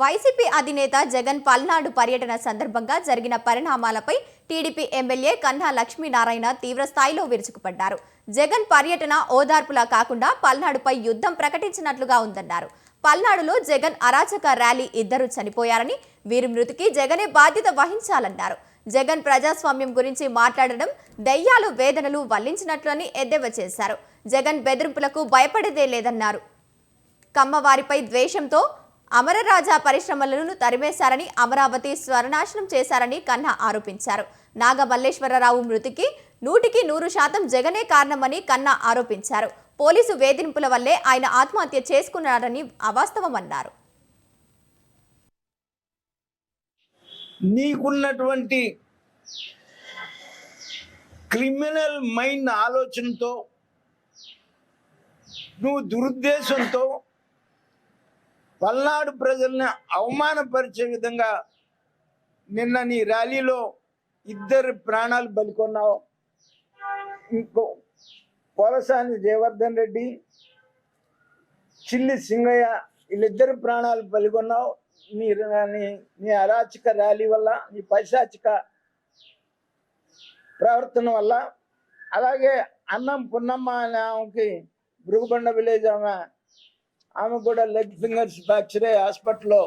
YCP అధినేత జగన్ పల్నాడు పర్యటన సందర్భంగా జరిగిన పరిణామాలపై టీడీపీ ఎమ్మెల్యే కన్నా లక్ష్మీనారాయణ తీవ్ర స్థాయిలో విరుచుకుపడ్డారు. జగన్ పర్యటన ఓదార్పులా కాకుండా పల్నాడుపై యుద్ధం ప్రకటించినట్లుగా ఉందన్నారు. పల్నాడులో జగన్ అరాచక ర్యాలీ ఇద్దరు చనిపోయారని, వీరి మృతికి జగనే బాధ్యత వహించాలన్నారు. జగన్ ప్రజాస్వామ్యం గురించి మాట్లాడడం దయ్యాలు వేదనలు వల్లించినట్లని ఎద్దేవా చేశారు. జగన్ బెదిరింపులకు భయపడేదే లేదన్నారు. కమ్మవారిపై ద్వేషంతో అమరరాజా పరిశ్రమలను తరిమేశారని, అమరావతి స్వర్ణాశనం చేశారని కన్నా ఆరోపించారు. నాగమల్లేశ్వరరావు మృతికి 100% జగనే కారణమని కన్నా ఆరోపించారు. పోలీసు వేధింపుల వల్లే ఆయన ఆత్మహత్య చేసుకున్నారని అవాస్తవమన్నారు. నీకున్నటువంటి క్రిమినల్ మైండ్ ఆలోచనతో, నువ్వు దురుద్దేశంతో పల్నాడు ప్రజల్ని అవమానపరిచే విధంగా నిన్న నీ ర్యాలీలో ఇద్దరు ప్రాణాలు బలికొన్నావు. ఇంకో పోలసాని జయవర్ధన్ రెడ్డి, చిల్లి సింగయ్య వీళ్ళిద్దరు ప్రాణాలు బలికొన్నావు. నీ అరాచక ర్యాలీ వల్ల, నీ పైశాచిక ప్రవర్తన వల్ల. అలాగే అన్నం పున్నమ్మ అనే ఆమెకి భృగుబండ విలేజ్ ఆమె కూడా లెగ్ ఫింగర్స్ ఫ్రాక్చర్ అయ్యి హాస్పిటల్లో